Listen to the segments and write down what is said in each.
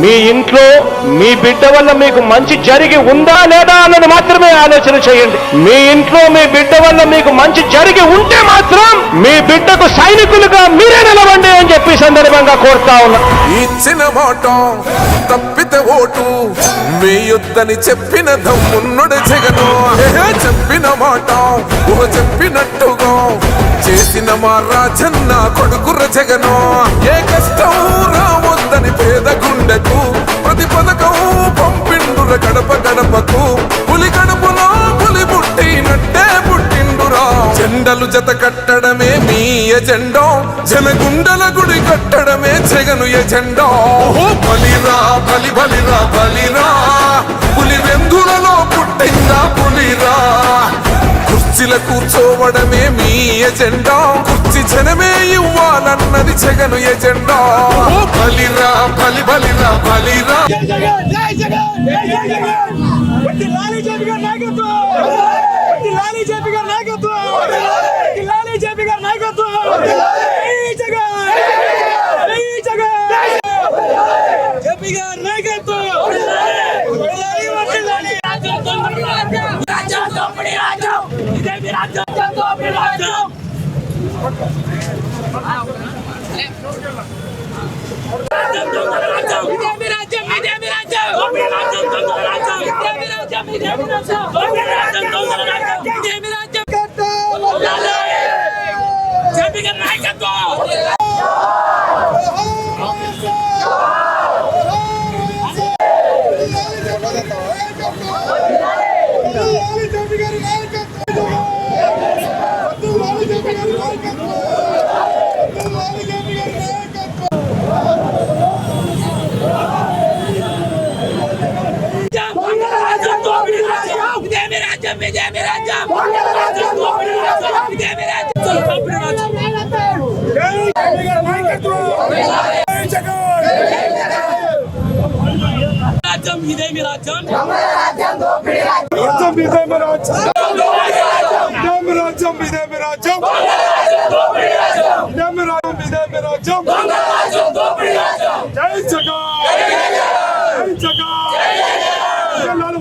మీ ఇంట్లో మీ బిడ్డ వల్ల మీకు మంచి జరిగి ఉందా లేదా అన్నది మాత్రమే ఆలోచన చేయండి. మీ ఇంట్లో మీ బిడ్డ వల్ల మీకు మంచి జరిగి ఉంటే మాత్రం మీ బిడ్డకు సైనికులుగా మీరే నిలవండి అని చెప్పి సందర్భంగా కోరుతా ఉన్నా. ఇచ్చిన మాట తప్పితే ఓటు వేయొద్దని చెప్పిన దమ్మున్నడు జగను. చెప్పిన మాట చెప్పినట్టుగా చేసిన మా రాజన్న కొడుకుర జగను. ఏ కష్టం రావద్దని పేద గుండెకు ప్రతి పథకం పంపిండుర గడప గడపకు. పులి గడపలో పులి పుట్టినట్టే పుట్టిండురా. జెండలు జత కట్టడమే మీ ఎజెండా, జనగుండల గుడి కట్టడమే జగను ఎజెండా. బలిరా బలి బలిరా బలిరా, పులి వెందులలో పుట్టిందా పులిరా. కుర్చీల కూర్చోవడమే మీ ఎజెండా, కుర్చీ జనమే ఇవ్వాలన్నది జగను ఎజెండా. బలిరా బలి బలిరా బలిరా.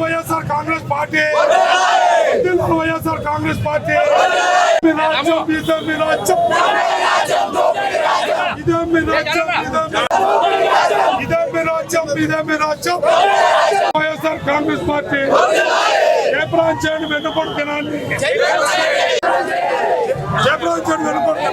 YSR Congress party, YSR Congress party. YSR Congress party జయప్రదం చేయండి. వెన్నుపోటు తినాలి, జయప్రదం చేయండి. వెన్నుపోటు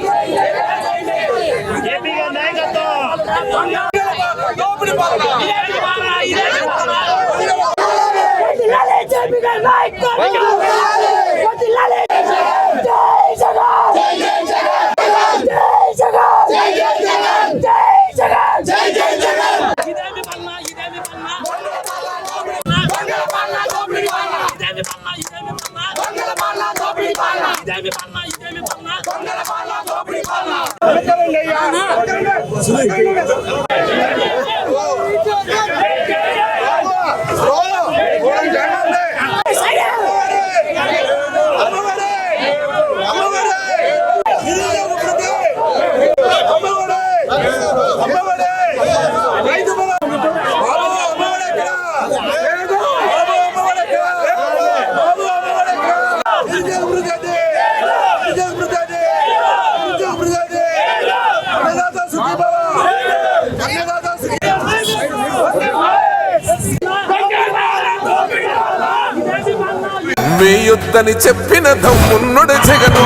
వేయొద్దని చెప్పిన దమ్మున్నడు జగను.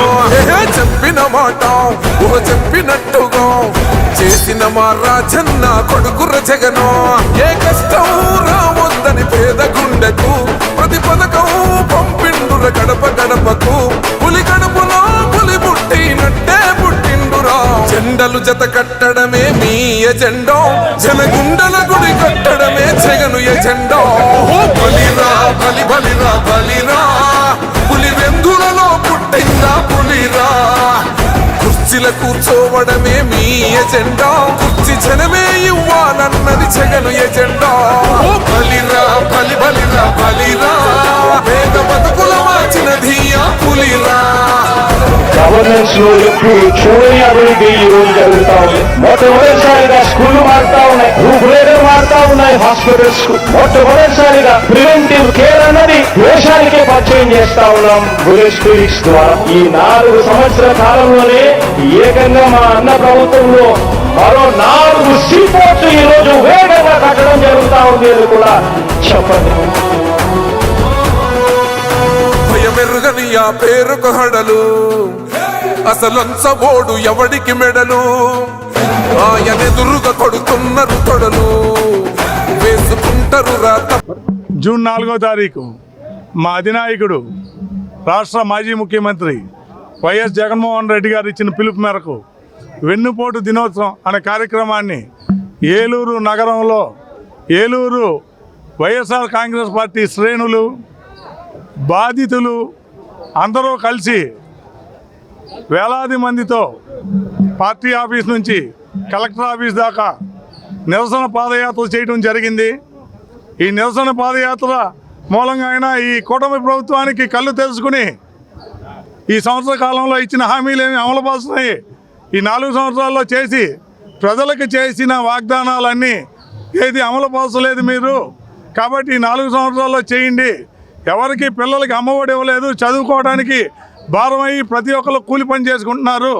చెప్పిన మాట చెప్పినట్టుగా చేసిన మా రాజన్న కొడుకుర జగను. ఏ కష్టం రావద్దని పేద గుండెకు ప్రతి పథకం పంపిండుర గడప గడపకు. పులి గడపలో పులి పుట్టినట్టే పుట్టిండురా. జెండలు జత కట్టడమే మీ ఎజెండా, జనగుండల గుడి కట్టడమే జగను ఎజెండా. బలిరా బలి బలిరా బలిరా, పులి వెందులలో పుట్టిందా పులిరా. కుర్చీల కూర్చోవడమే మీ ఎజెండా, కుర్చీ జనమే ఇవ్వాలన్నది జగను ఎజెండా. బలిరా బలి బలిరా బలిరా, పేద బతుకుల మార్చినది ఆ పులిరా. గవర్నెన్స్ లో ఎప్పుడు చూడని అభివృద్ధి ఈ రోజు జరుగుతా ఉంది. మొట్టమొదటిసారిగా స్కూళ్లు మారుతా ఉన్నాయి, రూపురేఖలు మారుతా ఉన్నాయి. హాస్పిటల్స్ మొట్టమొదటిసారిగా ప్రివెంటివ్ కేర్ అన్నది దేశానికే పరిచయం చేస్తా ఉన్నాం బుల్లెట్ క్లినిక్స్ ద్వారా. ఈ 4 సంవత్సరాల కాలంలోనే ఏకంగా మా అన్న ప్రభుత్వంలో మరో 4 సీపోర్ట్స్ ఈ రోజు వేగంగా కట్టడం జరుగుతా ఉంది అని కూడా చెప్పండి. భయమెరుగని ఆ పేరుకు హడలు, అసలంచబోడు ఎవడికి మెడలు, ఆయనెదురుగా కొడుతున్నారు తొడలు, వేసుకుంటారు రాత. జూన్ 4వ తారీఖు మా అధినాయకుడు రాష్ట్ర మాజీ ముఖ్యమంత్రి వైఎస్ జగన్మోహన్ రెడ్డి గారు ఇచ్చిన పిలుపు మేరకు వెన్నుపోటు దినోత్సవం అనే కార్యక్రమాన్ని ఏలూరు నగరంలో ఏలూరు వైఎస్ఆర్ కాంగ్రెస్ పార్టీ శ్రేణులు, బాధితులు అందరూ కలిసి వేలాది మందితో పార్టీ ఆఫీస్ నుంచి కలెక్టర్ ఆఫీస్ దాకా నిరసన పాదయాత్ర చేయడం జరిగింది. ఈ నిరసన పాదయాత్ర మూలంగా అయినా ఈ కూటమి ప్రభుత్వానికి కళ్ళు తెలుసుకుని ఈ సంవత్సర కాలంలో ఇచ్చిన హామీలేమి అమలుపరుస్తున్నాయి, ఈ 4 సంవత్సరాల్లో చేసి ప్రజలకు చేసిన వాగ్దానాలన్నీ ఏది అమలుపరచలేదు మీరు, కాబట్టి ఈ 4 సంవత్సరాల్లో చేయండి. ఎవరికి పిల్లలకి అమ్మఒడి ఇవ్వలేదు, చదువుకోవడానికి భారమయ్యి ప్రతి ఒక్కరు కూలి పని చేసుకుంటున్నారు.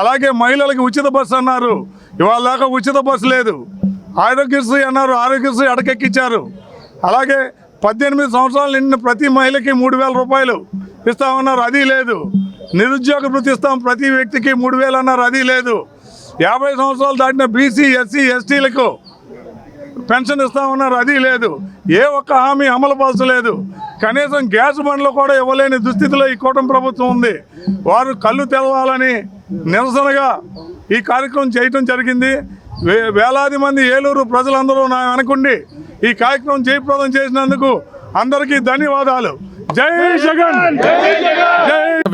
అలాగే మహిళలకి ఉచిత బస్సు అన్నారు, ఇవాళ దాకా ఉచిత బస్సు లేదు. ఆరోగ్యశ్రీ అన్నారు, ఆరోగ్యశ్రీ అడకెక్కించారు. అలాగే 18 సంవత్సరాలు నిండిన ప్రతి మహిళకి 3,000 రూపాయలు ఇస్తామన్నారు, అది లేదు. నిరుద్యోగ భృతి ఇస్తాం ప్రతి వ్యక్తికి 3,000 అన్నారు, అది లేదు. 50 సంవత్సరాలు దాటిన బీసీ, ఎస్సీ, ఎస్టీలకు పెన్షన్ ఇస్తామన్నారు, అది లేదు. ఏ ఒక్క హామీ అమలు పరచలేదు. కనీసం గ్యాస్ బండ్లు కూడా ఇవ్వలేని దుస్థితిలో ఈ కూటమి ప్రభుత్వం ఉంది. వారు కళ్ళు తెలవాలని నిరసనగా ఈ కార్యక్రమం చేయటం జరిగింది. వేలాది మంది ఏలూరు ప్రజలందరూ నా వెనకుండి ఈ కార్యక్రమం జయప్రదం చేసినందుకు అందరికీ ధన్యవాదాలు. జై జగన్.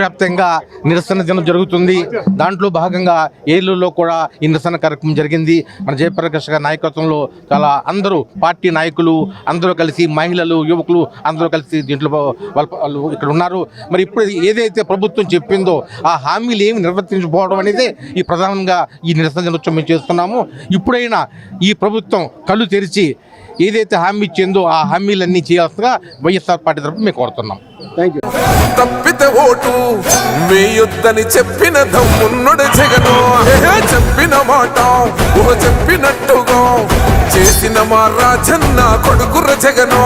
వ్యాప్తంగా నిరసన దినం జరుగుతుంది. దాంట్లో భాగంగా ఏలూరులో కూడా ఈ నిరసన కార్యక్రమం జరిగింది. మన జయప్రకాష్ గారి నాయకత్వంలో చాలా అందరూ పార్టీ నాయకులు అందరూ కలిసి, మహిళలు, యువకులు అందరూ కలిసి దీంట్లో వాళ్ళు ఇక్కడ ఉన్నారు. మరి ఇప్పుడు ఏదైతే ప్రభుత్వం చెప్పిందో ఆ హామీలు ఏమి నిర్వర్తించకపోవడం అనేది ఈ ప్రధానంగా ఈ నిరసన దినోత్సవం మేము చేస్తున్నాము. ఇప్పుడైనా ఈ ప్రభుత్వం కళ్ళు తెరిచి ఏదైతే హామీ ఇచ్చిందో ఆ హామీలన్నీ చేయాల్సిందిగా వైఎస్ఆర్ పార్టీ తరఫున మేము కోరుతున్నాం. తప్పితే ఓటు వేయొద్దని చెప్పిన దమ్మున్నడు జగను, చెప్పిన మాట చెప్పినట్టుగా చేసిన మా రాజన్న కొడుకుర జగను.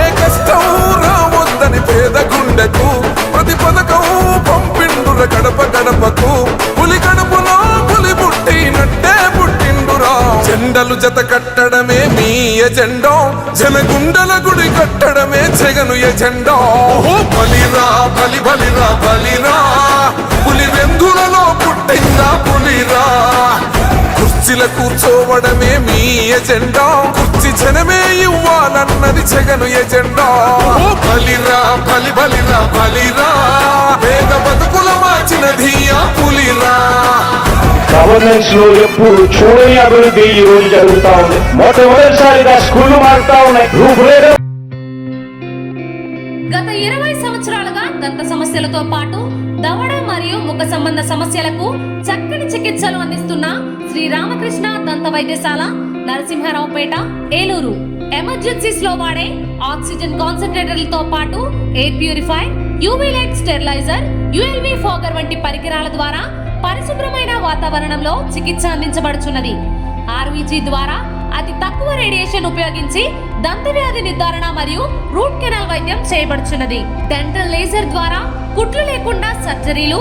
ఏ కష్టం రావద్దని పేద గుండెకు ప్రతి పథకం పంపిండుర గడప గడపకు. పులి గడపలో పులి పుట్టినట్టే పుట్టిండురా. జెండలు జత కట్టడమే మీ ఎజెండా, జనగుండల గుడి కట్టడమే జగను ఎజెండా. బలిరా బలి బలిరా బలిరా, పులి వెందులలో పుట్టిందా పులిరా. కుర్చీల కూర్చోవడమే మీ ఎజెండా, కుర్చీ జనమే ఇవ్వాలన్నది జగను ఎజెండా. బలిరా బలి బలిరా బలిరా, పేద బతుకుల మార్చినది ఆ పులిరా. గవర్నెన్స్ లో ఎప్పుడు చూడని అభివృద్ధి ఈ రోజు జరుగుతా ఉంది. మొట్టమొదటిసారిగా స్కూళ్లు మారుతా ఉన్నాయి, రూపురేఖలు. గత 20 సంవత్సరాలుగా దంత సమస్యలతో పాటు దవడ మరియు ముఖ సంబంధ సమస్యలకు చక్కని చికిత్సలు అందిస్తున్న శ్రీ రామకృష్ణ దంత వైద్యశాల, నరసింహారావుపేట, ఏలూరు. ఎమర్జెన్సీస్ లో వాడే ఆక్సిజన్ కాన్సంట్రేటర్లతో పాటు air purifier, UV light steriliser, ULV fogger వంటి పరికరాల ద్వారా పరిశుభ్రమైన వాతావరణంలో చికిత్స అందించబడుచున్నది. ఆర్వీజీ ద్వారా అతి తక్కువ రేడియేషన్ ఉపయోగించి దంత వ్యాధి నిర్ధారణ మరియు రూట్ కెనాల్ వైద్యం చేయబడుచున్నది. డెంటల్ లేజర్ ద్వారా కుట్లు లేకుండా సర్జరీలు,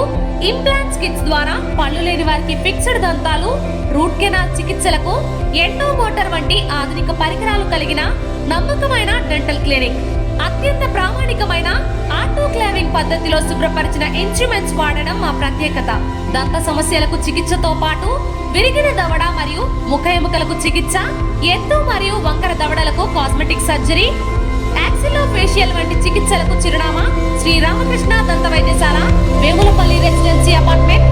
ఇంప్లాంట్స్ కిట్స్ ద్వారా పళ్ళు లేని వారికి ఫిక్స్డ్ దంతాలు, రూట్ కెనాల్ చికిత్సలకు ఎండో మోటార్ వంటి ఆధునిక పరికరాలు కలిగిన నమ్మకమైన డెంటల్ క్లినిక్. అత్యంత ప్రామాణికమైన ఆటోక్లావింగ్ పద్ధతిలో శుభ్రపరిచిన ఇన్స్ట్రుమెంట్స్ వాడడం మా ప్రత్యేకత. దంత సమస్యలకు చికిత్సతో పాటు విరిగిన దవడ మరియు ముఖ ఎముకలకు చికిత్స, ఎత్తు మరియు వంకర దవడలకు కాస్మెటిక్ సర్జరీ, యాక్సిలోఫేషియల్ వంటి చికిత్సలకు చిరునామా శ్రీ రామకృష్ణ దంత వైద్యశాల, వేములపల్లి రెసిడెన్సీ అపార్ట్మెంట్,